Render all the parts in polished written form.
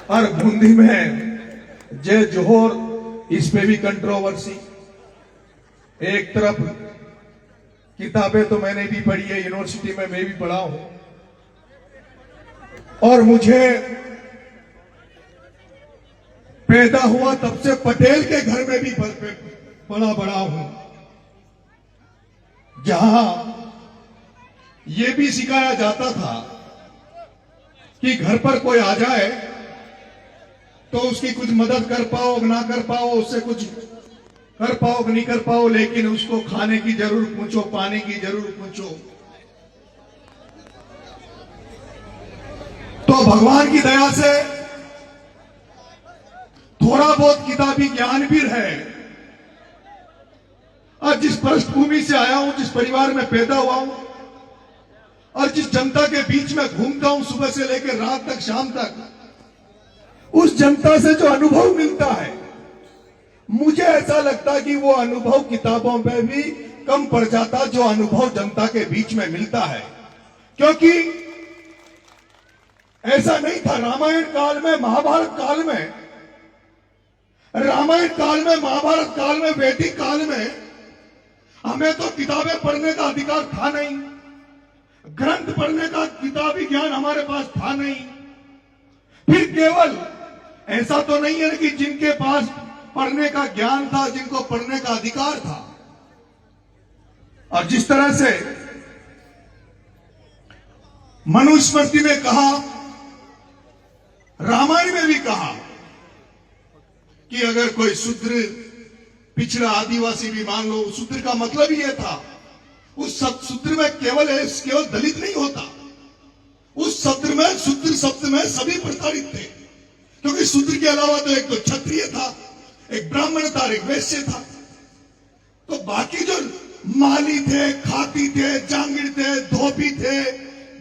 और बूंदी में जय जोहर, इस पे भी कंट्रोवर्सी। एक तरफ किताबें तो मैंने भी पढ़ी है, यूनिवर्सिटी में मैं भी पढ़ा हूं, और मुझे पैदा हुआ तब से पटेल के घर में भी पला बड़ा हूं, जहां यह भी सिखाया जाता था कि घर पर कोई आ जाए तो उसकी कुछ मदद कर पाओ ना कर पाओ, उससे कुछ कर पाओ नहीं कर पाओ, लेकिन उसको खाने की जरूर पूछो, पानी की जरूर पूछो। तो भगवान की दया से थोड़ा बहुत किताबी ज्ञान भी है। और जिस पृष्ठभूमि से आया हूं, जिस परिवार में पैदा हुआ हूं, और जिस जनता के बीच में घूमता हूं सुबह से लेकर रात तक, शाम तक, उस जनता से जो अनुभव मिलता है, मुझे ऐसा लगता कि वो अनुभव किताबों में भी कम पड़ जाता जो अनुभव जनता के बीच में मिलता है। क्योंकि ऐसा नहीं था रामायण काल में, महाभारत काल में, रामायण काल में, महाभारत काल में, वैदिक काल में हमें तो किताबें पढ़ने का अधिकार था नहीं, ग्रंथ पढ़ने का किताबी ज्ञान हमारे पास था नहीं। फिर केवल ऐसा तो नहीं है कि जिनके पास पढ़ने का ज्ञान था, जिनको पढ़ने का अधिकार था, और जिस तरह से मनुस्मृति में कहा, रामायण में भी कहा कि अगर कोई शूद्र, पिछड़ा, आदिवासी भी मान लो, शूद्र का मतलब ही यह था, उस शूद्र में केवल दलित नहीं होता, उस शूद्र शब्द में सभी प्रताड़ित थे। क्योंकि शूद्र के अलावा तो एक तो क्षत्रिय था, एक ब्राह्मण था, एक वैश्य था, तो बाकी जो माली थे, खाती थे, जांगिड़ थे, धोबी थे,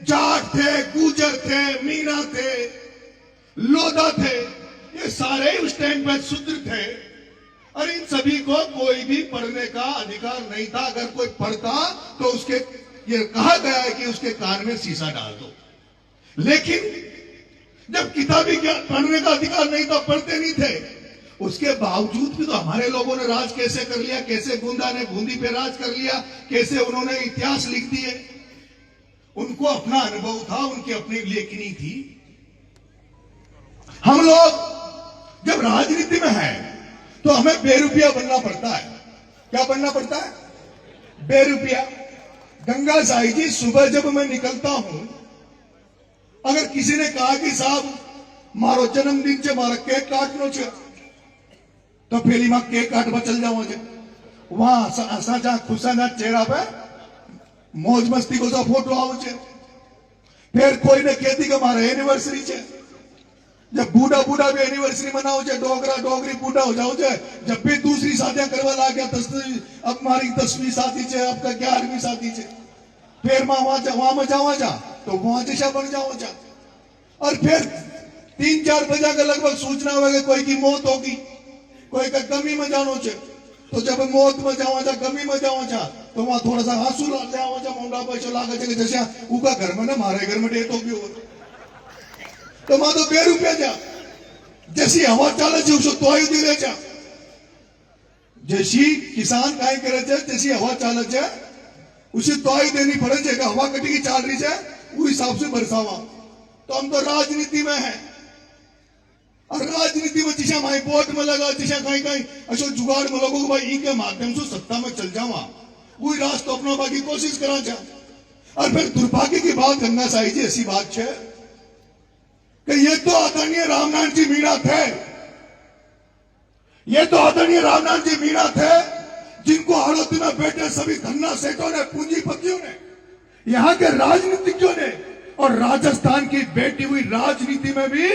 जाट थे, गुजर थे, मीना थे, लोधा थे, ये सारे उस टाइम पर शूद्र थे। और इन सभी को कोई भी पढ़ने का अधिकार नहीं था। अगर कोई पढ़ता तो उसके, ये कहा गया है कि उसके कान में शीशा डाल दो। लेकिन जब किताबी पढ़ने का अधिकार नहीं था, पढ़ते नहीं थे, उसके बावजूद भी तो हमारे लोगों ने राज कैसे कर लिया, कैसे गोंदा ने बूंदी पे राज कर लिया, कैसे उन्होंने इतिहास लिख दिए। उनको अपना अनुभव था, उनकी अपनी लेखनी थी। हम लोग जब राजनीति में हैं तो हमें बेरुपया बनना पड़ता है। क्या बनना पड़ता है? बेरुपया। गंगा साई जी, सुबह जब मैं निकलता हूं, अगर किसी ने कहा कि साहब मारो जन्मदिन से मारा केक काटनो छे, तो पहली मां केक काटवा चल जाओ छे। वहां असा खुशाना चेहरा पे मौज मस्ती को फोटो आओ छे। फिर कोई ने कहती कि मारा एनिवर्सरी छे, जब बूढ़ा बूढ़ा भी एनिवर्सरी मनाओ छे, डोगरा डोगरी बूढ़ा हो जाओ छे, जब भी दूसरी शादियां करवा ला गया, अब हमारी 10वीं शादी छे, अब का 11वीं शादी छे, फिर वहां में जावा जा तो वहां जैसा बन जाओ जा। और फिर 3-4 बजे के लगभग सूचना होगी कोई की मौत होगी, कोई का गमी में जानो छे, तो जब मौत में जावा जा, गमी में जावा जा, तो वहां थोड़ा सा आंसू ले आवा जा, मुंडा पैसा लागे छे, जैसे उका घर में ना मारे घर में डेथ हो गयो, तो वहां तो बेरुपया जा। जैसी हवा चाले छे उसको तोय दिले छे, जैसी किसान काय करे छे, जैसी हवा चाले छे उसे तोय देनी पड़े छे। हवा कटी चाल रही है उस हिसाब से बरसावा। तो हम तो राजनीति में है, और राजनीति में जिसे हमारी वोट में लगा, जिसे कहीं कहीं अशोक जुगाड़ में लोगों को भाई इनके माध्यम से सत्ता में चल जावा, वही रास्ता अपना की कोशिश करा जा। और फिर दुर्भाग्य की बात गंगा साई जी ऐसी बात है कि ये तो आदरणीय रामनारायण जी मीणा थे, ये तो आदरणीय रामनारायण जी मीणा थे, जिनको हड़ौती में बैठे सभी धन्ना सेठों ने, पूंजीपतियों ने, यहां के राजनीतिज्ञों ने, और राजस्थान की बैठी हुई राजनीति में भी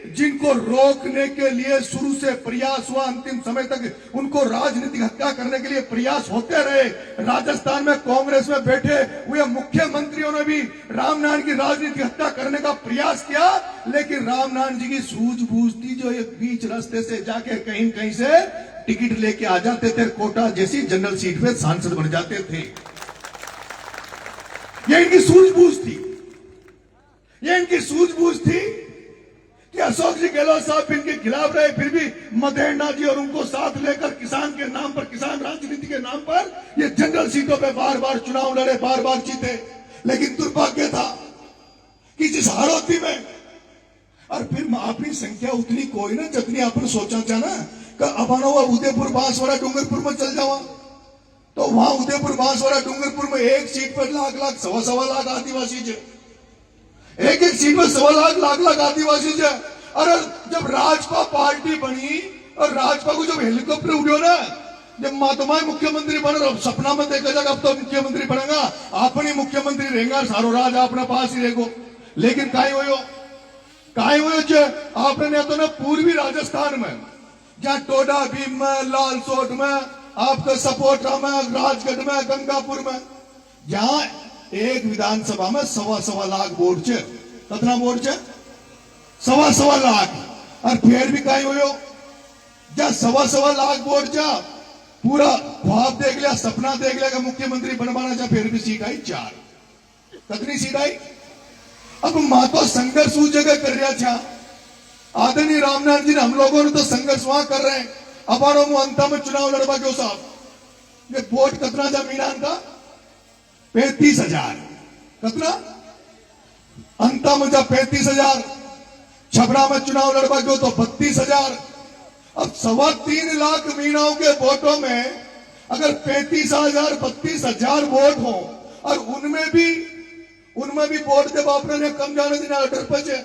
जिनको रोकने के लिए शुरू से प्रयास हुआ, अंतिम समय तक उनको राजनीतिक हत्या करने के लिए प्रयास होते रहे। राजस्थान में कांग्रेस में बैठे हुए मुख्यमंत्रियों ने भी रामनारायण की राजनीतिक हत्या करने का प्रयास किया, लेकिन रामनारायण जी की सूझबूझ थी, जो एक बीच रास्ते से जाके कहीं कहीं से टिकट लेके आ जाते थे, कोटा जैसी जनरल सीट पे सांसद बन जाते थे। ये इनकी सूझबूझ थी, ये इनकी सूझबूझ थी कि अशोक जी गहलोत साहब इनके खिलाफ रहे, फिर भी मदेरणा जी और उनको साथ लेकर किसान के नाम पर, किसान राजनीति के नाम पर ये जनरल सीटों पे बार बार चुनाव लड़े, बार बार जीते। लेकिन दुर्भाग्य था कि जिस हारोती में और फिर अपनी संख्या उतनी कोई ना जितनी आपने सोचा था ना कि अपन उदयपुर बांसवाड़ा डूंगरपुर में चल जावा, तो वहां उदयपुर बांसवाड़ा डूंगरपुर में एक सीट पर लाख लाख सवा लाख आदिवासी है, एक सीट पर सवा लाख आदिवासी है। और जब राजपा पार्टी बनी और राजपा को जब हेलीकॉप्टर उड़ो ना, जब मातुमाई मुख्यमंत्री बन रहा, सपना में देखा जाएगा अब तो मुख्यमंत्री बनेगा, अपनी मुख्यमंत्री रहेगा, सारो राज अपने पास ही रहेगो। लेकिन काई हो आपने तो ना पूर्वी राजस्थान में, जहां टोडा भीम में, लालसोट में, आपका सपोटा में, राजगढ़ में, गंगापुर में, जहां एक विधानसभा में सवा लाख वोट है। कितना वोट है? सवा लाख। और फिर भी कहीं हो जा सवा लाख वोट जा, पूरा ख्वाब देख लिया, सपना देख लिया कि मुख्यमंत्री बनवाना जा, फिर भी सीट आई 4। कितनी सीट आई? अब मां तो संघर्ष उस जगह कर रहा था, आदरणीय रामनाथ जी ने, हम लोगों ने तो संघर्ष वहां कर रहे हैं। अबारो मु अंत में चुनाव लड़वा क्यों साहब, ये वोट कितना जा मीनान का? 35,000। कितना अंत में जा? 35,000। छबड़ा में चुनाव लड़वा क्यों तो 32,000। अब 3.25 लाख मीनाओं के वोटों में अगर 35,000 32,000 वोट हो और उनमें भी वोट जब आपने कम जाने देना डर पचे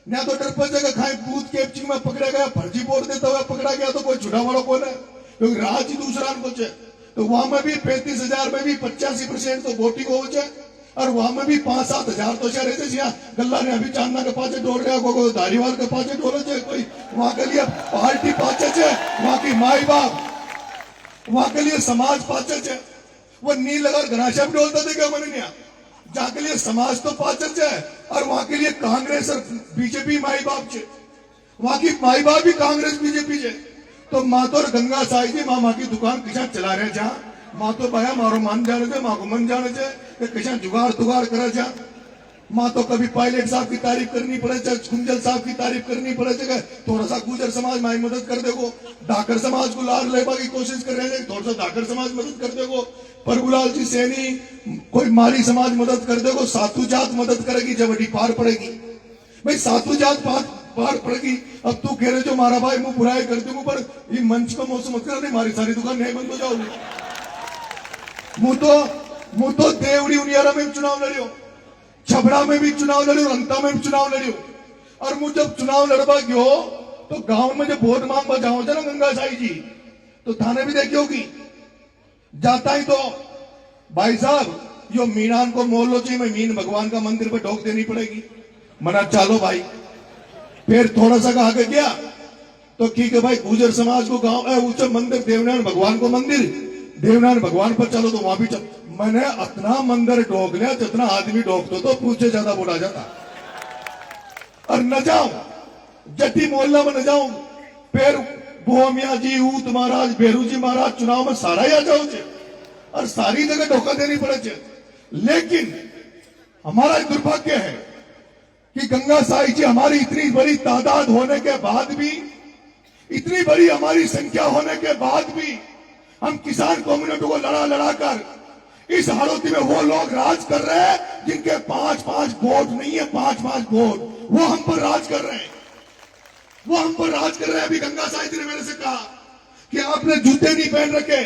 ना, तो डर पचे का खाए बूथ कैप्चिंग में पकड़ा गया, फर्जी वोट देता हुआ पकड़ा गया, तो कोई छुड़ा वाला कौन है? क्योंकि राज ही दूसरा बचे। तो वहां में भी 35,000 में भी 85% तो वोटिंग हो जाए, और वहां में भी 5-7 हजार तो शहर रहते यहाँ गल्ला ने अभी चांदना के पाचे डोल रहा, कोई धारीवाल के पाचे डोले चे, कोई वहां के लिए पार्टी पाचे चे, वहां की माई बाप, वहां के लिए समाज पाचे चे। वो नील लगा घनाश्याम डोलता थे क्या मैंने नहीं, जहां के लिए समाज तो पाचक है और वहां के लिए कांग्रेस और बीजेपी माई बाप छे, वहां की माई बाप भी कांग्रेस बीजेपी है। तो माँ तो गंगा साई जी माँ की दुकान किसा चला रहे, जहां माँ तो भाया मारो मन जाने थे, माँ को मन जाने थे किसा जुगाड़ तुगाड़ करे, जहां माँ तो कभी पायलट साहब की तारीफ करनी पड़े, कुंजल साहब की तारीफ करनी पड़े, थोड़ा सा गुजर समाज माई मदद कर देगो, डाकर समाज को लार लेवा की कोशिश कर रहे हैं, थोड़ा सा डाकर समाज मदद कर देगो, प्रभुलाल जी सैनी कोई मारी समाज मदद कर देगो, सातु जात मदद करेगी, जबड़ी पार पड़ेगी। भाई सातु जात पार पड़ेगी। अब तू कह रहे जो मारा भाई मुंह बुराई कर दूंगा, पर ये मंच का मौसम मत कर, नहीं मारी सारी दुकान नहीं बंद हो जाओगी। मुंह तो देवड़ी उनियारा में चुनाव लड़ियो, छबड़ा में भी चुनाव लड़ियो, अंता में भी चुनाव लड़ियो। और मुझे जब चुनाव लड़वा गयो तो गांव में जब वोट मांगवा जाओ ना गंगा साई जी, तो थाने भी देखी होगी, जाता ही तो भाई साहब यो मीनान को मोल लो चाहिए, मैं मीन भगवान का मंदिर पर ढोक देनी पड़ेगी, मना चालो भाई। फिर थोड़ा सा आगे गया तो ठीक है भाई, गुजर समाज को गांव ऊंचे मंदिर, देवनारायण भगवान को मंदिर, देवनारायण भगवान पर चलो, तो वहां भी चल। मैंने इतना मंदिर ढोक लिया जितना आदमी ढोकते तो पूछे ज्यादा बोला जाता। और न जाऊं जट्टी मोहल्ला में न जाऊं, फिर बोमिया जी, ऊत महाराज, बेरू जी महाराज चुनाव में सारा ही आ जाओ और सारी जगह धोखा देनी पड़े। लेकिन हमारा दुर्भाग्य है कि गंगा साई जी हमारी इतनी बड़ी तादाद होने के बाद भी, इतनी बड़ी हमारी संख्या होने के बाद भी, हम किसान कम्युनिटी को लड़ा कर इस हालत में वो लोग राज कर रहे हैं जिनके 5-5 वोट नहीं है, 5-5 वोट, वो हम पर राज कर रहे हैं, वो हम पर राज कर रहे हैं। अभी गंगा साई जी ने मेरे से कहा कि आपने जूते नहीं पहन रखे,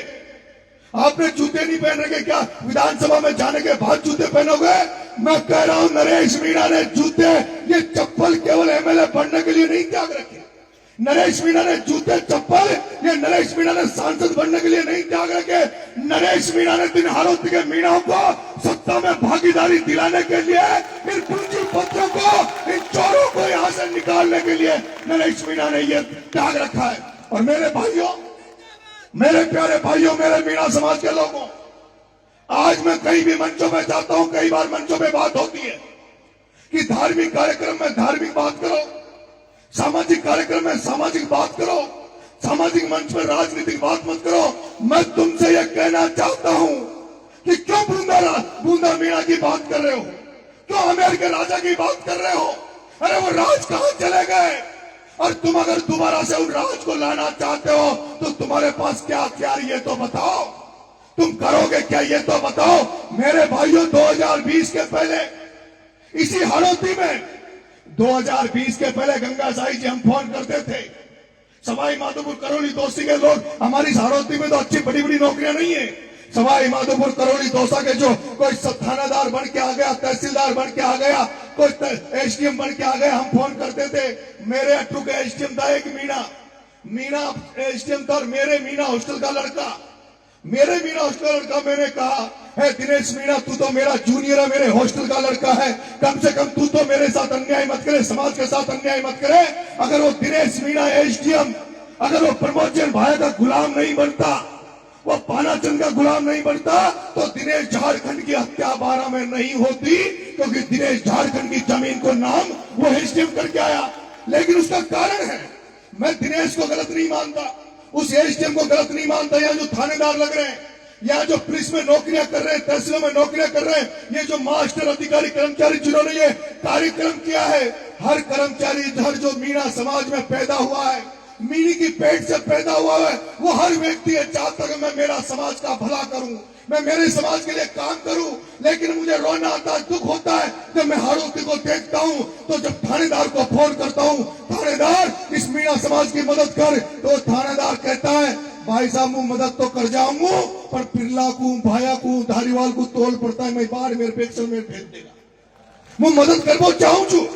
आपने जूते नहीं पहन रखे, क्या विधानसभा में जाने के बाद जूते पहनोगे? मैं कह रहा हूं नरेश मीणा ने जूते, ये चप्पल केवल एमएलए बनने के लिए नहीं त्याग रखे। नरेश मीणा ने जूते चप्पल, ये नरेश मीणा ने सांसद बनने के लिए नहीं त्याग रखे। नरेश मीणा ने दिन हारोती के मीणाओं को सत्ता में भागीदारी दिलाने के लिए, इन पूंजीपतियों को, इन चोरों को यहां से निकालने के लिए नरेश मीणा ने यह त्याग रखा है। और मेरे भाइयों, मेरे प्यारे भाइयों, मेरे मीणा समाज के लोगों, आज मैं कहीं भी मंचों में जाता हूं, कई बार मंचों में बात होती है कि धार्मिक कार्यक्रम में धार्मिक बात करो, सामाजिक कार्यक्रम में सामाजिक बात करो, सामाजिक मंच पर राजनीतिक बात मत करो। मैं तुमसे यह कहना चाहता हूं कि क्यों बूंदा मीणा की बात कर रहे हो, क्यों आमेर के राजा की बात कर रहे हो, अरे वो राज कहां चले गए? और तुम अगर दोबारा से उन राज को लाना चाहते हो तो तुम्हारे पास क्या हथियार ये तो बताओ, तुम करोगे क्या ये तो बताओ। मेरे भाइयों, 2020 के पहले इसी हाड़ौती में 2020 के पहले गंगा साई जी हम फोन करते थे, सवाई माधोपुर करौली दोस्ती के लोग, हमारी हाड़ौती में तो अच्छी बड़ी बड़ी नौकरियां नहीं है। सवाई माधोपुर करौली दौसा के जो कोई थानादार बन के आ गया, तहसीलदार बन के आ गया, कोई एसडीएम बन के आ गया, हम फोन करते थे। मेरे अट्टू के एसडीएम था एक मीना एसडीएम था, और मेरे मीना हॉस्टल का लड़का, मैंने कहा है दिनेश मीणा, तू तो मेरा जूनियर है, मेरे हॉस्टल का लड़का है, कम से कम तू तो मेरे साथ अन्याय मत करे, समाज के साथ अन्याय मत करे। अगर वो दिनेश मीणा एसडीएम, अगर वो प्रमोद जैन भाई का गुलाम नहीं बनता, वो पानाचंद का गुलाम नहीं बनता, तो दिनेश झारखंड की हत्या 12 में नहीं होती, क्योंकि दिनेश झारखंड की जमीन को नाम वो एसडीएम करके आया। लेकिन उसका कारण है, मैं दिनेश को गलत नहीं मानता, उस एसडीएम को गलत नहीं मानता। यहाँ जो थानेदार लग रहे हैं, यहाँ जो पुलिस में नौकरियां कर रहे हैं, तहसीलों में नौकरियां कर रहे हैं, ये जो मास्टर अधिकारी कर्मचारी जिन्होंने ये कार्यक्रम किया है, हर कर्मचारी इधर जो मीणा समाज में पैदा हुआ है, मीणी की पेट से पैदा हुआ है, वो हर व्यक्ति चाहता है मैं मेरा समाज का भला करूं, मैं मेरे समाज के लिए काम करूं। लेकिन मुझे रोना आता है, दुख होता है जब मैं हाड़ौती को देखता हूं, तो जब थानेदार को फोन करता हूं, थानेदार इस मीणा समाज की मदद कर, तो थानेदार कहता है भाई साहब मैं मदद तो कर जाऊंगा, पर पिरला को, भाया को, धारीवाल को तोल पड़ता है, मैं बाढ़ मेरे पेक्सल में भेज देगा, मैं मदद करबो चाहूं छू।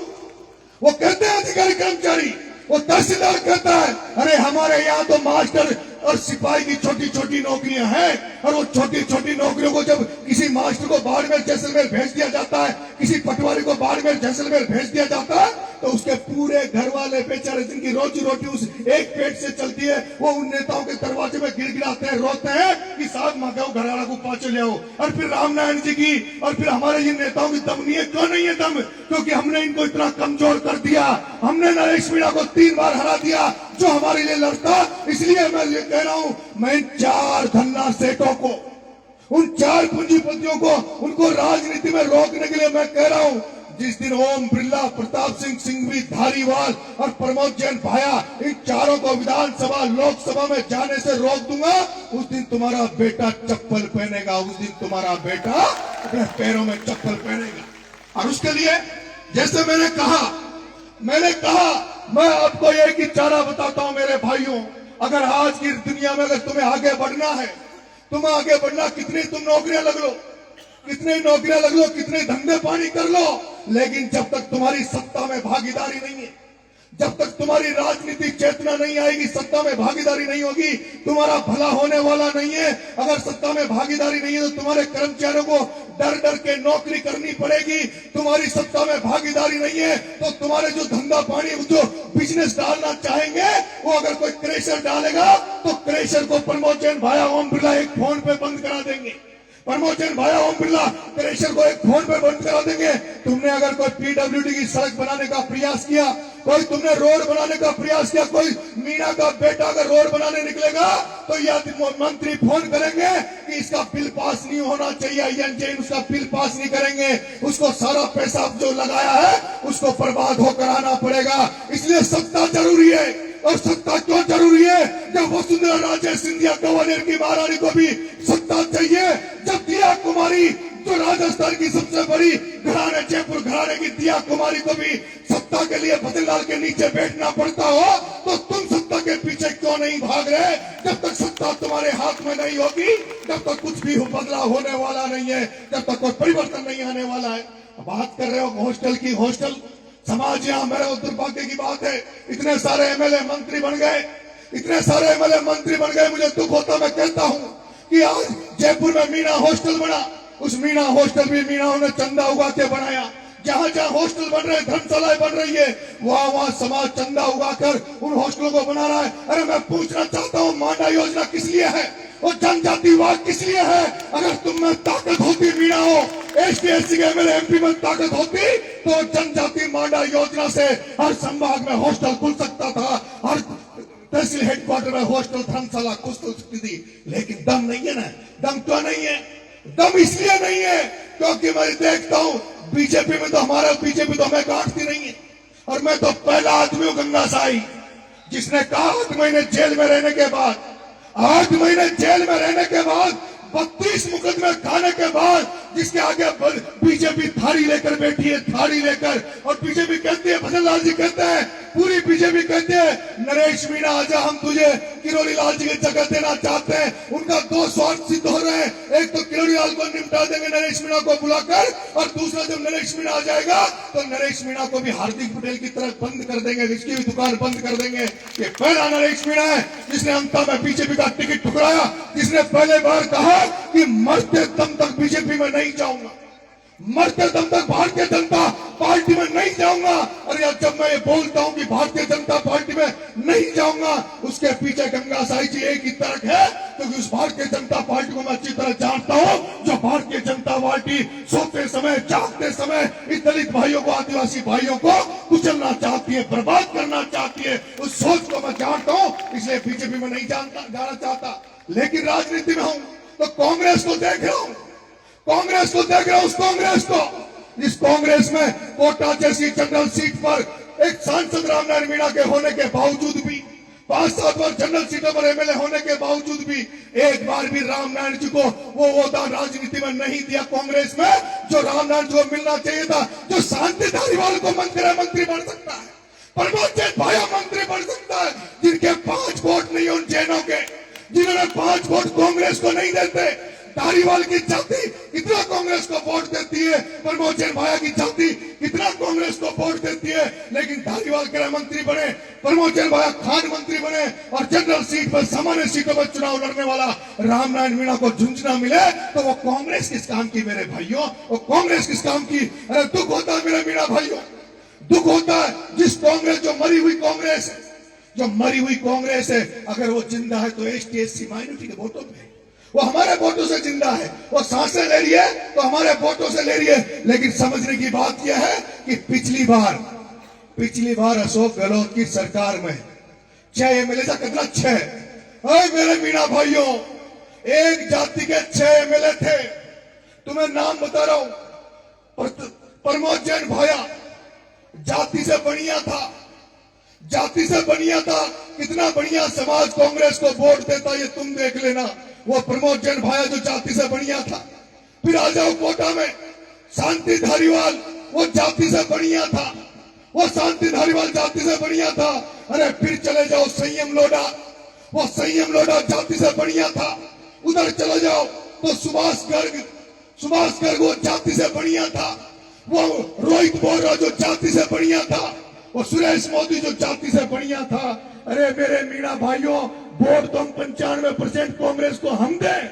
वो कहते हैं अधिकारी कर्मचारी, वो तहसीलदार कहता है अरे हमारे यहाँ तो मास्टर और सिपाही की छोटी छोटी नौकरियां हैं, और वो छोटी छोटी नौकरियों को जब किसी मास्टर को बाड़मेर जैसलमेर भेज दिया जाता है, किसी पटवारी को बाड़मेर जैसलमेर भेज दिया जाता है, तो उसके पूरे घर वाले बेचारे जिनकी रोजी रोटी उस एक पेट से चलती है, वो उन नेताओं के दरवाजे में गिड़गिड़ाते हैं, रोते हैं कि साहब मंगाओ घरवाला को पाँचों ले आओ। और फिर रामनारायण जी की और फिर हमारे इन नेताओं की दम नहीं है। क्यों नहीं है दम? क्योंकि हमने इनको इतना कमजोर कर दिया, हमने नरेश मीणा को 3 बार हरा दिया जो हमारे लिए लड़ता। इसलिए मैं ये कह रहा हूं, मैं 4 धन्ना सेठों को, उन 4 पूंजीपतियों को, उनको राजनीति में रोकने के लिए मैं कह रहा हूं, जिस दिन ओम बिरला, प्रताप सिंह सिंघवी, धारीवाल और प्रमोद जैन भाया, इन चारों को विधानसभा लोकसभा में जाने से रोक दूंगा, उस दिन तुम्हारा बेटा चप्पल पहनेगा, उस दिन तुम्हारा बेटा अपने पैरों में चप्पल पहनेगा। और उसके लिए जैसे मैंने कहा मैं आपको एक ही चारा बताता हूं मेरे भाइयों, अगर आज की दुनिया में अगर तुम्हें आगे बढ़ना है, कितनी तुम नौकरियां लग लो, कितने धंधे पानी कर लो, लेकिन जब तक तुम्हारी सत्ता में भागीदारी नहीं है, जब तक तुम्हारी राजनीतिक चेतना नहीं आएगी, सत्ता में भागीदारी नहीं होगी, तुम्हारा भला होने वाला नहीं है। अगर सत्ता में भागीदारी नहीं है तो तुम्हारे कर्मचारियों को डर डर के नौकरी करनी पड़ेगी। तुम्हारी सत्ता में भागीदारी नहीं है तो तुम्हारे जो धंधा पानी, जो बिजनेस डालना चाहेंगे, वो अगर कोई क्रेशर डालेगा तो क्रेशर को प्रमोद जैन भाया ओम बिरला एक फोन पे बंद करा देंगे। प्रमोद जैन भाया ओम बिरला क्रेशर को एक फोन पे बंद करा देंगे। तुमने अगर कोई पीडब्ल्यूडी की सड़क बनाने का प्रयास किया, कोई तुमने रोड बनाने का प्रयास किया, कोई मीणा का बेटा अगर रोड बनाने निकलेगा तो या मंत्री फोन करेंगे कि इसका बिल पास नहीं होना चाहिए, एनजेन उसका बिल पास नहीं करेंगे, उसको सारा पैसा जो लगाया है उसको बर्बाद होकर आना पड़ेगा। इसलिए सत्ता जरूरी है। और सत्ता क्यों जरूरी है? जब वसुंधरा राजे सिंधिया गवर्नर की महारानी को भी सत्ता चाहिए, जब दिया कुमारी जो राजस्थान की सबसे बड़ी घराने, जयपुर घराने की दिया कुमारी को भी सत्ता के लिए फतेहलाल के नीचे बैठना पड़ता हो, तो तुम सत्ता के पीछे क्यों नहीं भाग रहे? जब तक सत्ता तुम्हारे हाथ में नहीं होगी, जब तक कुछ भी बदलाव होने वाला नहीं है, जब तक कोई परिवर्तन नहीं आने वाला है। बात कर रहे हो हॉस्टल की, हॉस्टल समाज, यहाँ मेरे दुर्भाग्य की बात है, इतने सारे एमएलए मंत्री बन गए, मुझे दुख होता, मैं कहता हूँ कि आज जयपुर में मीणा हॉस्टल बना, उस मीणा हॉस्टल भी मीणा ने चंदा उगा के बनाया। जहां जहां हॉस्टल बन रहे, धर्मशालाएं बन रही है, वहां समाज चंदा उगाकर उन हॉस्टलों को बना रहा है। अरे मैं पूछना चाहता हूं, मांडा योजना किस लिए है और जनजातिवाद किस लिए है? अगर तुम में ताकत होती, मीणा हो, एसटी एससी के एमएलए एमपी में ताकत होती, तो जनजाति मांडा योजना से हर संभाग में हॉस्टल खुल सकता था, हर तहसील हेडक्वार्टर में हॉस्टल, धर्मशाला खुल सकती थी। लेकिन दम नहीं है ना। दम क्यों नहीं है? दम इसलिए नहीं है क्योंकि मैं देखता हूं बीजेपी में तो हमें गांठती नहीं है। और मैं तो पहला आदमी हूं गंगा साई जिसने कहा 8 महीने जेल में रहने के बाद, 8 महीने जेल में रहने के बाद, 32 मुकदमे खाने के बाद, जिसके आगे बीजेपी थारी लेकर बैठी है, थारी लेकर, और बीजेपी कहती है, भजन लाल जी कहते हैं, पूरी बीजेपी कहती है, नरेश मीणा आजा हम तुझे किरोड़ी लाल जी की जगह देना चाहते हैं। उनका दो स्वार्थ सिद्ध हो रहे हैं, एक तो किरोड़ी लाल को निपटा देंगे नरेश मीणा को बुलाकर, और दूसरा जब नरेश मीणा आ जाएगा तो नरेश मीणा को भी हार्दिक पटेल की तरह बंद कर देंगे, इसकी भी दुकान बंद कर देंगे। ये पहला नरेश मीणा है जिसने अंता में बीजेपी का टिकट ठुकराया, जिसने पहले बार कहा कि मरते दम तक बीजेपी में नहीं जाऊंगा, मरते दम तक भारतीय जनता पार्टी में नहीं जाऊंगा। और यार जब मैं ये बोलता हूं कि भारतीय जनता पार्टी में नहीं जाऊंगा, उसके पीछे गंगा साई जी एक ही तर्क है, क्योंकि तो उस भारतीय जनता पार्टी को मैं अच्छी तरह जानता हूं, जो भारतीय जनता पार्टी सोते समय, जागते समय इस दलित भाइयों को, आदिवासी भाइयों को कुचलना चाहती है, बर्बाद करना चाहती है। उस सोच को मैं जानता हूं, इसलिए बीजेपी में नहीं जाना चाहता। लेकिन राजनीति में हूं तो कांग्रेस को देख रहा हूं, कांग्रेस को देख रहा हूं, उस कांग्रेस को, इस कांग्रेस में कोटा जैसी जनरल सीट पर एक सांसद रामनारायण मीणा के होने के बावजूद भी, 5-7 बार जनरल सीटों पर एमएलए होने के बावजूद भी, एक बार भी रामनारायण जी को वो ओहदा राजनीति में नहीं दिया कांग्रेस में, जो रामनारायण जी को मिलना चाहिए था। जो शांति धारीवाल को मंत्री बन सकता है, प्रमोद जैन भाया मंत्री बन सकता है, जिनके 5 वोट नहीं उन जैनों के, जिन्होंने 5 वोट कांग्रेस को नहीं देते। धारीवाल की जाति कितना कांग्रेस को वोट देती है, प्रमोद जैन भाया की जाति कितना कांग्रेस को वोट देती है, लेकिन धारीवाल गृह मंत्री बने, प्रमोद जैन भाया खान मंत्री बने, और जनरल सीट पर, सामान्य सीटों पर चुनाव लड़ने वाला रामनारायण मीणा को झुंझुना मिले, तो वो कांग्रेस किस काम की मेरे भाइयों, वो कांग्रेस किस काम की। अरे दुख होता है मेरे मीणा भाइयों, दुख होता है जिस कांग्रेस, जो मरी हुई कांग्रेस है, जो मरी हुई कांग्रेस है, अगर वो जिंदा है तो एसटी माइनॉरिटी के वोटों पे, वो हमारे वोटों से जिंदा है, वो सांसें ले रही है तो हमारे वोटों से ले रही है। लेकिन समझने की बात यह है कि पिछली बार अशोक गहलोत की सरकार में 6 एमएलए था, कितना 6, मेरे मीणा भाइयों, एक जाति के 6 एमएलए थे। तुम्हें नाम बता रहा हूं, प्रमोद जैन भाया जाति से बढ़िया था, जाति से बढ़िया था, कितना बढ़िया समाज कांग्रेस को वोट देता, ये तुम देख लेना। वो प्रमोद जैन भाया जो जाति से बढ़िया था। फिर आ जाओ कोटा में शांति धारीवाल, वो जाति से बढ़िया था, वो शांति धारीवाल जाति से बढ़िया था। अरे फिर चले जाओ संयम लोढ़ा, वो संयम लोढ़ा जाति से बढ़िया था। उधर चले जाओ तो सुभाष गर्ग वो जाति से बढ़िया था। वो रोहित बोरा जो जाति से बढ़िया था, वो सुरेश मोदी जो जाति से बढ़िया था। अरे मेरे मीणा भाइयों, वोट तो 95% कांग्रेस को हम दें,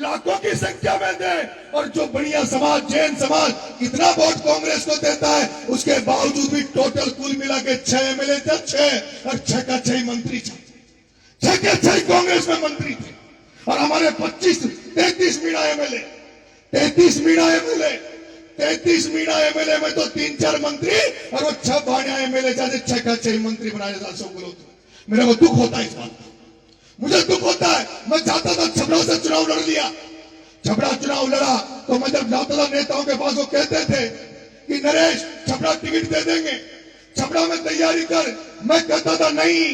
लाखों की संख्या में दें, और जो बढ़िया समाज, जैन समाज कितना वोट कांग्रेस को देता है, उसके बावजूद भी टोटल कुल मिला के 6 एमएलए थे, 6 और 6 का 6 मंत्री थे, 6 के 6 कांग्रेस में मंत्री थे। और हमारे 33 मीणा एमएलए, 33 मीणा एमएलए में तो 3-4 मंत्री, और वो 6 बाणिया एमएलए जाते 6 का 6 मंत्री बनाए जाता अशोक गहलोत। मेरे को दुख होता है इस बात का, मुझे दुख होता है। मैं चाहता था छपरा से चुनाव लड़ लिया, छपरा चुनाव लड़ा तो मैं जब जाता था नेताओं के पास, वो कहते थे कि नरेश छपरा टिकट दे देंगे, छपरा में तैयारी कर। मैं कहता था नहीं,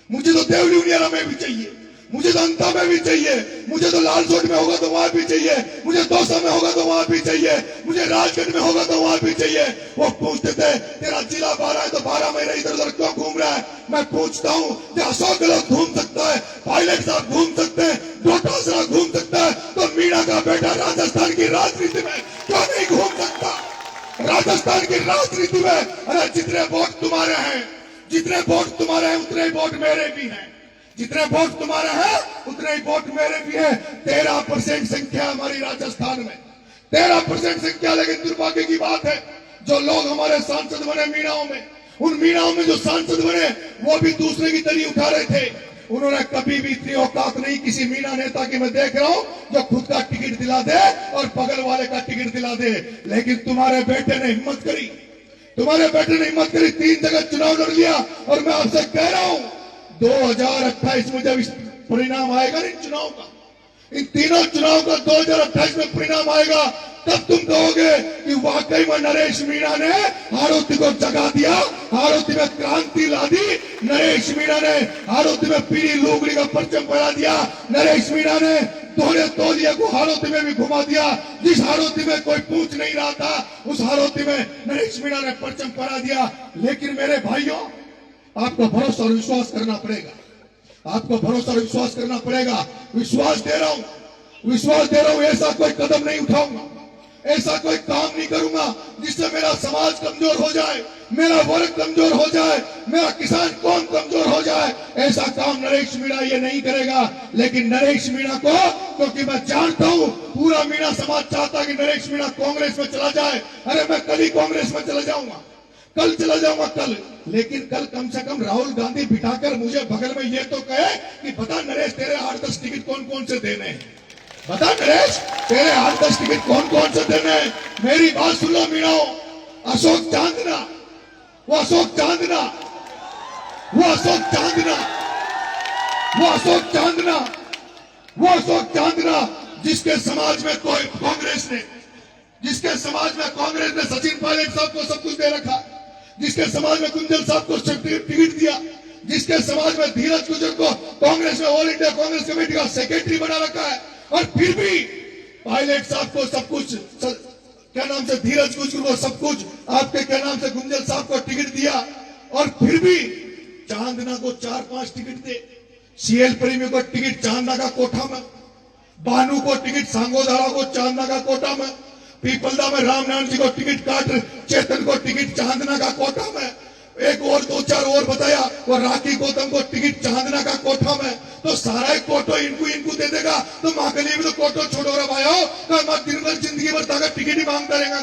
मुझे तो देवली उनियारा में भी चाहिए, मुझे तो अंता में भी चाहिए, मुझे तो लालसोट में होगा तो वहां भी चाहिए, मुझे दौसा में होगा तो वहां भी चाहिए, मुझे राजगढ़ में होगा तो वहां भी चाहिए। वो पूछते थे तेरा जिला 12 है तो 12 महीने इधर उधर क्यों घूम रहा है। मैं पूछता हूं, अशोक गहलोत घूम सकता है, पायलट साहब घूम सकते हैं, डोटासरा घूम सकता है, तो मीणा का बेटा राजस्थान की राजनीति में क्यों नहीं घूम सकता। राजस्थान की राजनीति में अरे जितने वोट तुम्हारे हैं, जितने वोट तुम्हारे हैं उतने वोट मेरे भी हैं, जितने वोट तुम्हारे हैं उतने ही वोट मेरे भी है। 13% संख्या हमारी राजस्थान में, 13% संख्या। लेकिन दुर्भाग्य की बात है, जो लोग हमारे सांसद बने मीणाओं में, उन मीणाओं में जो सांसद बने वो भी दूसरे की तली उठा रहे थे। उन्होंने कभी भी इतनी औकात नहीं किसी मीणा नेता की मैं देख रहा हूं जो खुद का टिकट दिला दे और बगल वाले का टिकट दिला दे। लेकिन तुम्हारे बेटे ने हिम्मत करी, तुम्हारे बेटे ने हिम्मत करी, 3 जगह चुनाव लड़ लिया। और मैं आपसे कह रहा हूं 2028 में जब इस परिणाम आएगा इन चुनाव का, इन तीनों चुनाव का 2028 में परिणाम आएगा, तब तुम कहोगे कि वाकई में नरेश मीणा ने हाड़ौती को जगा दिया, हाड़ौती में क्रांति ला दी। नरेश मीणा ने हाड़ौती में पीली लुगड़ी का परचम फहरा दिया। नरेश मीणा ने दोहरे तौलिया को हाड़ौती में भी घुमा दिया। जिस हाड़ौती में कोई पूछ नहीं रहा था, उस हाड़ौती में नरेश मीणा ने परचम फहरा दिया। लेकिन मेरे भाइयों, आपको भरोसा और विश्वास करना पड़ेगा, आपको भरोसा और विश्वास करना पड़ेगा। विश्वास दे रहा हूं, ऐसा कोई कदम नहीं उठाऊंगा, ऐसा कोई काम नहीं करूंगा जिससे मेरा समाज कमजोर हो जाए, मेरा वर्ग कमजोर हो जाए, मेरा किसान कौम कमजोर हो जाए। ऐसा काम नरेश मीणा ये नहीं करेगा। लेकिन नरेश मीणा को, क्योंकि मैं जानता हूं पूरा मीणा समाज चाहता कि नरेश मीणा कांग्रेस में चला जाए। अरे मैं कल ही कांग्रेस में चला जाऊंगा, कल चला जाऊंगा कल। लेकिन कल कम से कम राहुल गांधी बिठाकर मुझे बगल में ये तो कहे कि बता नरेश तेरे 8-10 टिकट कौन कौन से देने हैं, बता नरेश तेरे 8-10 टिकट कौन कौन से देने हैं। मेरी बात सुन लो मीणाओं, अशोक चांदना, वो अशोक चांदना, वो अशोक चांदना, वो अशोक चांदना, वो अशोक चांदना जिसके समाज में कोई कांग्रेस ने, जिसके समाज में कांग्रेस ने सचिन पायलट साहब को सब कुछ दे रखा, जिसके समाज में कुंजल साहब को टिकट दिया, जिसके समाज में धीरज गुजर को कांग्रेस में ऑल इंडिया कांग्रेस कमेटी का सेक्रेटरी बना रखा है, और फिर भी पायलट साहब को सब कुछ, क्या नाम से धीरज गुजर को सब कुछ, आपके क्या नाम से गुंजल साहब को टिकट दिया, और फिर भी चांदना को 4-5 टिकट दे। सीएल प्रेमी को टिकट चांदना का कोठा में, बानू को टिकट सांगोदारा को चांदना का कोटा में, पीपलदा में रामनारायण जी को टिकट काट, चेतन को टिकट चांदना का कोठा में, एक और 2-4 और बताया, वो राखी गौतम को टिकट चांदना का कोठा में। तो सारा एक कोटो इनको दे देगा तो मां के लिए भी तो कोटो छोड़ो रे भाइयों। तो मां दिन भर जिंदगी भर ताकत टिकट ही मांगता रहेगा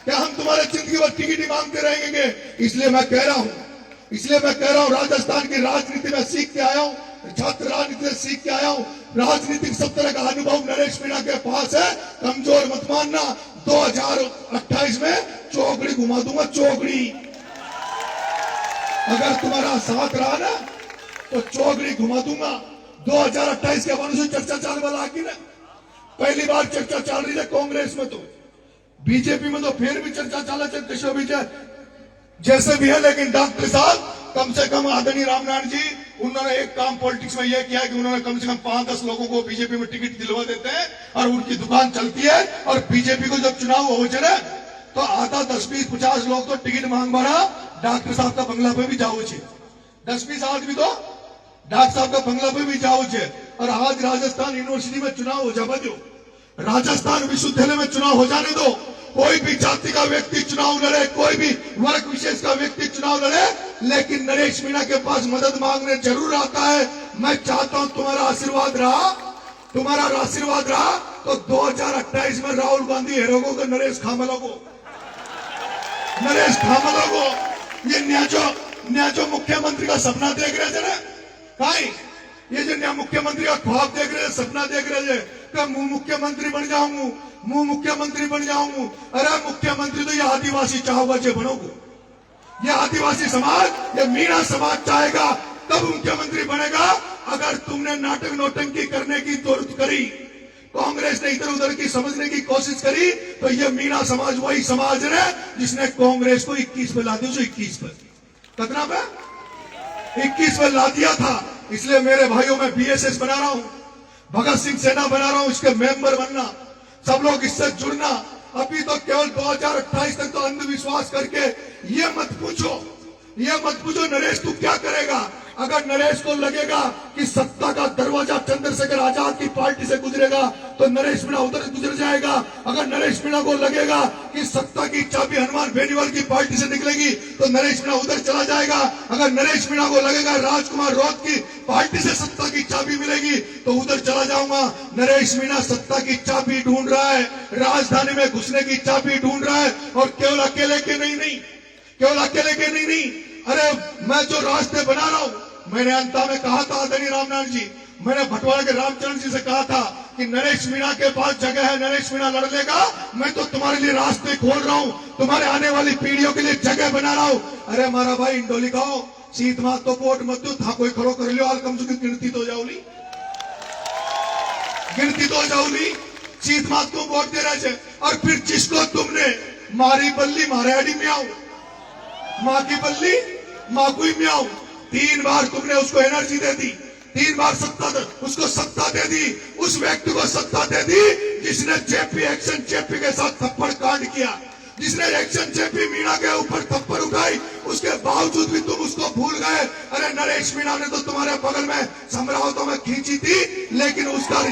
क्या हम तुम्हारे जिंदगी भर टिकट ही मांगते रहेंगे? इसलिए मैं कह रहा हूं राजस्थान की राजनीति में सीख के आया हूं, छात्र राजनीति से सीख के आया हूं। राजनीतिक सब तरह का अनुभव नरेश मीणा के पास है, कमजोर मत मानना। 2028 में चौकड़ी घुमा दूंगा, चौकड़ी। अगर तुम्हारा साथ रहा ना तो चौकड़ी घुमा दूंगा। 2028 के बारे में चर्चा चलने वाला की ना, पहली बार चर्चा चल रही है कांग्रेस में, तो बीजेपी में तो फिर भी चर्चा चला कृष्ण विजय जैसे भी है। लेकिन डॉक्टर साहब कम से कम आदरणीय रामनारायण जी, उन्होंने एक काम पॉलिटिक्स में यह किया कि उन्होंने कम से कम 5-10 लोगों को बीजेपी में टिकट दिलवा देते हैं और उनकी दुकान चलती है। और बीजेपी को जब चुनाव हो जाए तो आता 10-20-50 लोग तो टिकट मांग बड़ा डॉक्टर साहब का बंगला पे भी जाओ छे, 10-20 आदमी तो डॉक्टर साहब का बंगला पे भी जाओ छे। और आज राजस्थान यूनिवर्सिटी में चुनाव हो जावा दो, राजस्थान विश्वविद्यालय में चुनाव हो जाने दो। कोई भी जाति का व्यक्ति चुनाव लड़े, कोई भी वर्ग विशेष का व्यक्ति चुनाव लड़े, लेकिन नरेश मीणा के पास मदद मांगने जरूर आता है। मैं चाहता हूं तुम्हारा आशीर्वाद रहा तो 2028 में राहुल गांधी हेरोगो को, नरेश खामलों को, ये न्याजो मुख्यमंत्री का सपना देख रहे थे ना, भाई ये जो नया मुख्यमंत्री का ख्वाब देख रहे थे, सपना देख रहे थे कि मुंह मुख्यमंत्री बन जाऊंगा। अरे मुख्यमंत्री तो ये आदिवासी चाहोगा जो बनोगे, ये आदिवासी समाज, ये मीणा समाज चाहेगा तब मुख्यमंत्री बनेगा। अगर तुमने नाटक नौटंकी करने की जरूरत करी, कांग्रेस ने इधर उधर की समझने की कोशिश करी, तो ये मीणा समाज वही समाज है जिसने कांग्रेस को 21 पे ला दिया, 21 पे, कितना पे 21 पे ला दिया था। इसलिए मेरे भाइयों में बीएसएस बना रहा हूं, भगत सिंह सेना बना रहा हूं, इसके मेंबर बनना, सब लोग इससे जुड़ना। अभी तो केवल 2028 तक तो अंधविश्वास करके ये मत पूछो नरेश तू क्या करेगा। अगर नरेश को लगेगा कि सत्ता का दरवाजा चंद्रशेखर आजाद की पार्टी से गुजरेगा तो नरेश मीणा उधर गुजर जाएगा। अगर नरेश मीणा को लगेगा कि सत्ता की चाबी हनुमान बेनीवाल की पार्टी से निकलेगी तो नरेश मीणा उधर चला जाएगा। अगर नरेश मीणा को लगेगा राजकुमार रौत की पार्टी से सत्ता की चाबी मिलेगी तो उधर चला जाऊंगा। नरेश मीणा सत्ता की चाबी ढूंढ रहा है, राजधानी में घुसने की चाबी ढूंढ रहा है, और केवल अकेले के नहीं। अरे मैं जो रास्ते बना रहा हूं, मैंने अंता में कहा था आदरणीय रामनारायण जी, मैंने भटवाड़ा के रामचरण जी से कहा था कि नरेश मीणा के पास जगह है, नरेश मीणा लड़ लेगा। मैं तो तुम्हारे लिए रास्ते खोल रहा हूं, तुम्हारे आने वाली पीढ़ियों के लिए जगह बना रहा हूं। अरे हमारा भाई इंडोली खाओ, सीत मात तो पोट मत दो, था कोई खड़ो कर लियो, आल कम से कम गिनती तो जाऊली। सीध मात को वोट दे रहे थे। और फिर जिसको तुमने मारी बल्ली मारेडी में आओ, माँ की बल्ली माँ को ही में आओ, 3 बार तुमने उसको एनर्जी दे दी, 3 बार उसको सत्ता दे दी, उस व्यक्ति को सत्ता दे दी जिसने जेपी एक्शन जेपी के साथ थप्पड़ कांड किया, जिसने एक्शन जेपी मीणा के ऊपर थप्पड़ उठाई, उसके बावजूद भी तुम उसको भूल गए। अरे नरेश मीणा ने तो तुम्हारे बगल में समरावतों में खींची थी, लेकिन उसका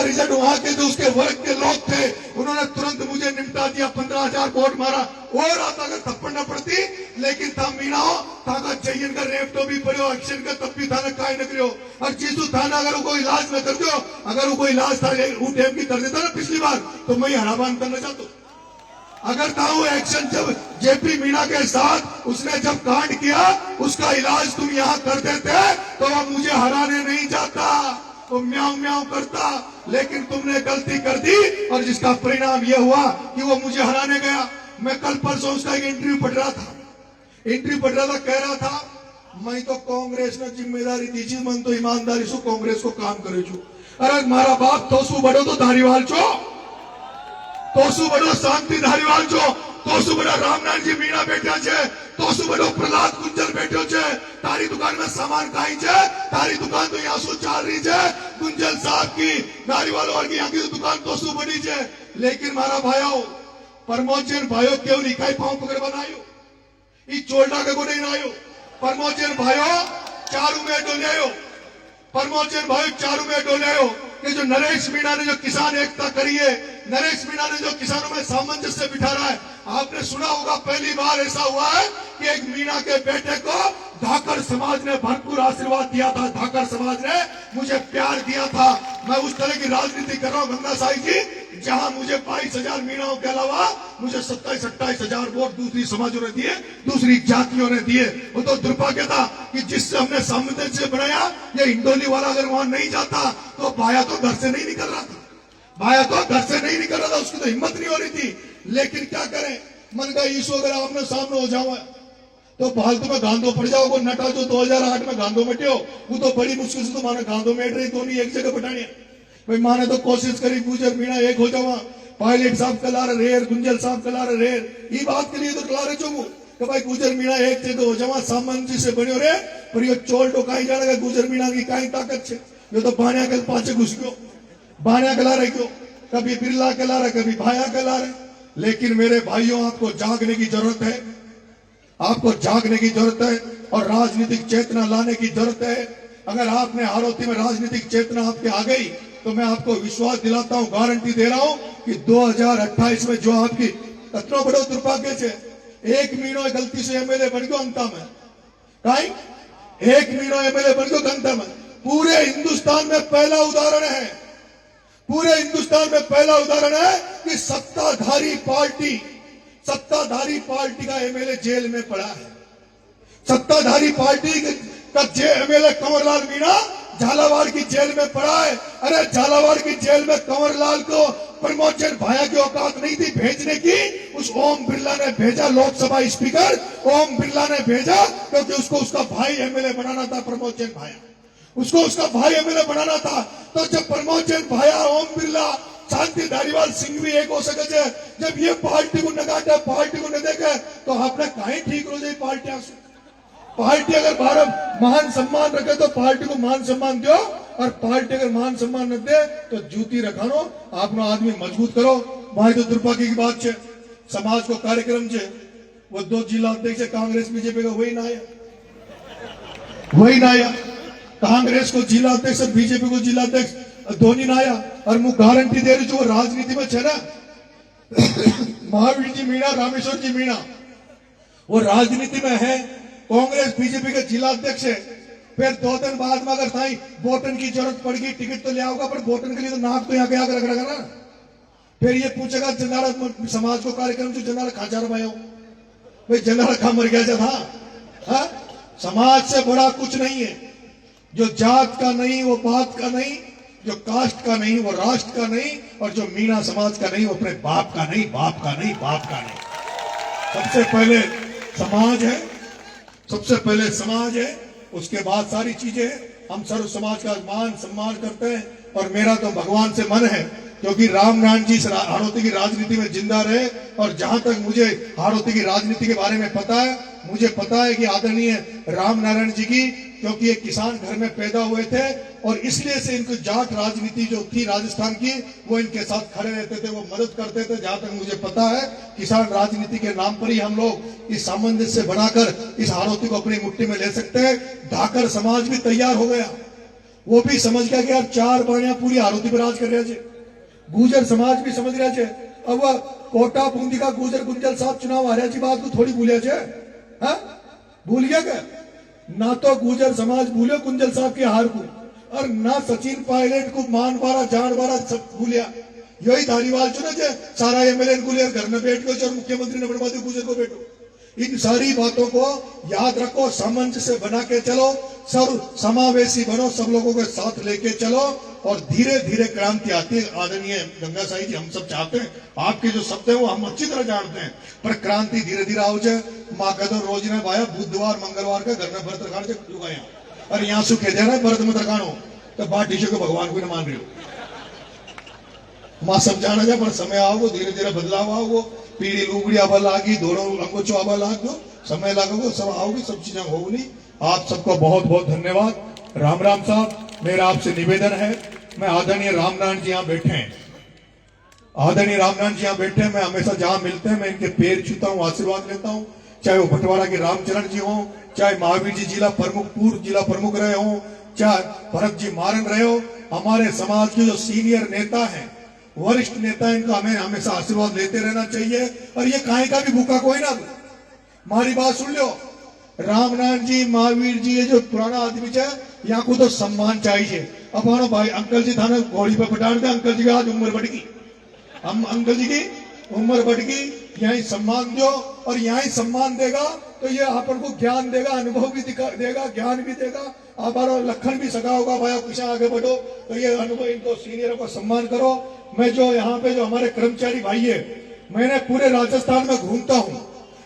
रिजल्ट वहां के जो उसके वर्ग के लोग थे उन्होंने तुरंत मुझे निपटा दिया, 15,000 वोट मारा। और आता अगर थप्पड़ न पड़ती, लेकिन था मीणा हो ताकत चाहिए का रेप तो भी पड़ो, एक्शन का तब भी थाना काय न करो। और जीसू थाना अगर कोई इलाज न कर दो, अगर वो कोई इलाज था टाइम की कर देता ना पिछली बार, तो मैं हराबान करना चाहता हूं। अगर था वो एक्शन जब जेपी मीणा के साथ उसने जब कांड किया, उसका इलाज तुम यहाँ कर देते तो अब मुझे हराने नहीं जाता, वो म्याऊं म्याऊं करता। लेकिन तुमने गलती कर दी और जिसका परिणाम यह हुआ कि वो मुझे हराने गया। मैं कल परसों उसका एक इंटरव्यू पढ़ रहा था, कह रहा था मैं तो कांग्रेस ने जिम्मेदारी दी थी, मैं तो ईमानदारी से कांग्रेस को काम करे छू। अरे मारा बाप तोसू बड़ो तो धारीवाल छो, तोसू बड़ो शांति धारीवाल छो, तोसू बड़ा रामनाथ जी मीणा बैठा छे, तोसू बड़ो प्रहलाद गुंजल बैठो छे। तारी दुकान में सामान काई छे, तारी दुकान तो यहाँ सु चाल रही है, गुंजल साहब की धारीवाल और की यहाँ की दुकान तोसू बड़ी छे। लेकिन मारा भाइयों परमोचन भाइयों क्यों नहीं काई पांव पकड़ बनायो, ई चोलडा के को नहीं नायो। परमोचन भाइयों चारू में डोलियो, परमोचन भाइयों चारू में डोलियो। कि जो नरेश मीणा ने जो किसान एकता करी है, नरेश मीणा ने जो किसानों में सामंजस्य बिठा रहा है। आपने सुना होगा पहली बार ऐसा हुआ है कि एक मीणा के बेटे को धाकर समाज ने भरपूर आशीर्वाद दिया था, धाकर समाज ने मुझे प्यार दिया था। मैं उस तरह की राजनीति कर रहा हूं गंगा साई जी, जहां मुझे 22,000 मीणाओं के अलावा मुझे 27-28,000 वोट दूसरी समाजों ने दिए, दूसरी जातियों ने दिए। वो तो दुर्भाग्य था कि जिससे हमने सामंजस्य बनाया, ये इंडोली वाला अगर वहां नहीं जाता तो भाया तो घर से नहीं निकल रहा था, उसकी तो हिम्मत नहीं हो रही थी। लेकिन क्या करें, मन का ईशो अगर आपने सामने हो जाओ तो फालतू में गांधो पड़ जाओ। नटा जो 2008 में गांधो में ट्यो, वो तो बड़ी मुश्किल से तो माने गांधो में रही, दोनों एक जगह बैठाने भाई। माने तो कोशिश करी गुजर मीणा एक हो जावा, पायलट साहब कला रेर, गुंजल साहब कला रेर, ये बात के लिए तो कला रहे चो कि भाई गुजर मीणा एक थे तो हो जावा, सामंजस्य से बनो रे। पर ये चोल टोकाई जाने गुजर मीणा की कई ताकत है, ये तो बाणिया के पाछे घुस गयो, बाणिया कला रहे क्यों, कभी बिरला कला रहे, कभी भाया कला रहे। लेकिन मेरे भाइयों आपको जागने की जरूरत है, आपको जागने की जरूरत है और राजनीतिक चेतना लाने की जरूरत है। अगर आपने हारोती में राजनीतिक चेतना आपके आ गई तो मैं आपको विश्वास दिलाता हूं, गारंटी दे रहा हूं कि 2028 में जो आपकी कतनो बड़ो दुर्भाग्य से एक मीणो गलती से एमएलए बन गयो अंता में, काई एक मीणो एमएलए बन गयो अंता में। पूरे हिंदुस्तान में पहला उदाहरण है, पूरे हिंदुस्तान में पहला उदाहरण है कि सत्ताधारी पार्टी का एमएलए जेल में पड़ा है। सत्ताधारी पार्टी का एमएलए कंवरलाल मीणा झालावाड़ की जेल में पड़ा है। अरे झालावाड़ की जेल में कंवरलाल को प्रमोचन भाया की औकात नहीं थी भेजने की, उस ओम बिरला ने भेजा, लोकसभा स्पीकर ओम बिरला ने भेजा, क्योंकि उसको उसका भाई एमएलए बनाना था। प्रमोचन भाया उसको उसका भाई एमएलए बनाना था। तो जब प्रमोचन भाया, ओम बिरला, शांति धारीवाल सिंह भी एक हो सके, जब ये पार्टी को न काटे, पार्टी को न देखे, तो आपने कहीं ठीक हो जाए पार्टियां से। पार्टी अगर भारत मान सम्मान रखे तो पार्टी को मान सम्मान दो, और पार्टी अगर मान सम्मान न दे तो जूती रखानो, आपनो आदमी मजबूत करो। भाई तो दुर्भाग्य की बात है, समाज को कार्यक्रम है वो 2 जिला अध्यक्ष कांग्रेस बीजेपी का वही ना आया, कांग्रेस को जिला अध्यक्ष बीजेपी को जिला अध्यक्ष धोनी ना आया। और मैं गारंटी दे रही हूँ राजनीति में ना महावीर जी मीणा, रामेश्वर जी मीणा वो राजनीति में है, कांग्रेस बीजेपी के जिला अध्यक्ष है। फिर 2 दिन बाद में अगर थाई वोटन की जरूरत पड़ गई, टिकट तो ले आओगा, पर वोटन के लिए तो नाक तो यहाँ के आकर रख ना। फिर ये पूछेगा जनारा समाज को कार्यक्रम जो जनारा खाचार भाई भाई जनारा खा मर गया था। समाज से बड़ा कुछ नहीं है, जो जात का नहीं वो बात का नहीं, जो कास्ट का नहीं वो राष्ट्र का नहीं, और जो मीणा समाज का नहीं वो अपने बाप का नहीं, बाप का नहीं, बाप का नहीं। सबसे पहले समाज है, सबसे पहले समाज है, उसके बाद सारी चीजें। हम सर्व समाज का मान सम्मान करते हैं, और मेरा तो भगवान से मन है, क्योंकि राम नारायण जी हाड़ौती की राजनीति में जिंदा रहे। और जहां तक मुझे हाड़ौती की राजनीति के बारे में पता है, मुझे पता है कि आदरणीय राम नारायण जी की, क्योंकि ये किसान घर में पैदा हुए थे और इसलिए से इनको जाट राजनीति जो थी राजस्थान की, वो इनके साथ खड़े रहते थे, वो मदद करते थे। जहां तक मुझे पता है, किसान राजनीति के नाम पर ही हम लोग इस सामंजस्य बनाकर इस हाड़ौती को अपनी मुट्ठी में ले सकते हैं। धाकर समाज भी तैयार हो गया, वो भी समझ गया कि यार 4 बाणियां पूरी हाड़ौती पर राज कर रहे थे। गुजर समाज भी समझ रहा है। अब वह कोटा बूंदी का गुजर गुंजल साहब चुनाव आ रहा है, बात को थोड़ी भूलिया छे, भूल गया क्या? ना तो गुजर समाज भूलो कुंजल साहब के हार को, और ना सचिन पायलट को मान बारा जान बारा सब भूलिया। यही धारीवाल चुना जे सारा एमएलए को लेकर घर में बैठ गए और मुख्यमंत्री ने बनवा दिया गुजर को बैठो। इन सारी बातों को याद रखो, सामंजस्य बना के चलो, सब समावेशी बनो, सब लोगों के साथ लेके चलो और धीरे धीरे क्रांति आती है। आदरणीय गंगा साई जी, हम सब चाहते हैं, आपके जो शब्द है वो हम अच्छी तरह जानते हैं, पर क्रांति धीरे धीरे आओ जाए। माँ कदर रोज ने भाया बुधवार मंगलवार का घर में व्रत रखाने से और यहाँ सुखे दे रहा है व्रत मत रखानो तो बात टीचर को भगवान को न मान रही हो। मां सब जाना जाए, पर समय आओगे धीरे धीरे बदलाव आओगे। पीढ़ी लुगड़ी आबा लागी, दोनों अंगोचो आबा लाग दो, समय लागोगे, सब आओगे, सब चीजें होगी। आप सबको बहुत बहुत धन्यवाद। राम राम साहब, मेरा आपसे निवेदन है, मैं आदरणीय रामनारायण जी यहाँ बैठे हैं, आदरणीय रामनारायण जी यहाँ बैठे हैं, मैं हमेशा जहां मिलते हैं मैं इनके पैर छूता हूँ, आशीर्वाद लेता हूँ। चाहे वो बटवाड़ा के रामचरण जी हो, चाहे महावीर जी जिला प्रमुख पूर्व जिला प्रमुख रहे हो, चाहे भरत जी मारन रहे हो, हमारे समाज के जो सीनियर नेता हैं, वरिष्ठ नेता, इनका हमें हमेशा आशीर्वाद लेते रहना चाहिए। और ये काहे का भी भूखा कोई ना, हमारी बात सुन लो। रामनारायण जी, महावीर जी, ये जो पुराना आदमी है, यहाँ को तो सम्मान चाहिए। अब हमारा भाई अंकल जी थाने घोड़ी पर पटान दे, अंकल जी की आज उम्र बढ़ गई, हम अंकल जी की उम्र बढ़ गई, यही सम्मान दो। और यही सम्मान देगा तो ये अपन को ज्ञान देगा, अनुभव भी देगा, ज्ञान भी देगा। हमारा लखन भी सगा होगा, भाई कुछ आगे बढ़ो तो ये अनुभव, इनको सीनियरों को सम्मान करो। मैं जो यहाँ पे जो हमारे कर्मचारी भाई है, मैंने पूरे राजस्थान में घूमता हूँ,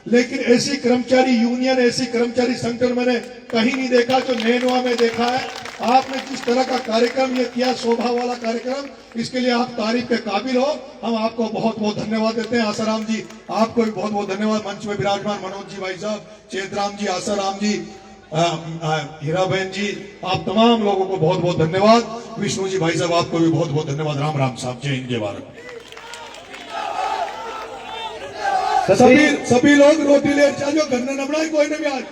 लेकिन ऐसी कर्मचारी यूनियन, ऐसी कर्मचारी संगठन मैंने कहीं नहीं देखा जो नैनवा में देखा है। आपने जिस तरह का कार्यक्रम ये किया, शोभा वाला कार्यक्रम, इसके लिए आप तारीफ के काबिल हो। हम आपको बहुत बहुत धन्यवाद देते हैं। आसाराम जी, आपको भी बहुत बहुत धन्यवाद। मंच में विराजमान मनोज जी भाई साहब, चेतराम जी, आसाराम जी, हीरा बहन जी, आप तमाम लोगों को बहुत बहुत धन्यवाद। विष्णु जी भाई साहब, आपको भी बहुत बहुत धन्यवाद। राम राम साहब, जय हिंद, जय भारत। सभी लोग रोटी ले, चाहो घर ने न बनाई, कोई ने भी आज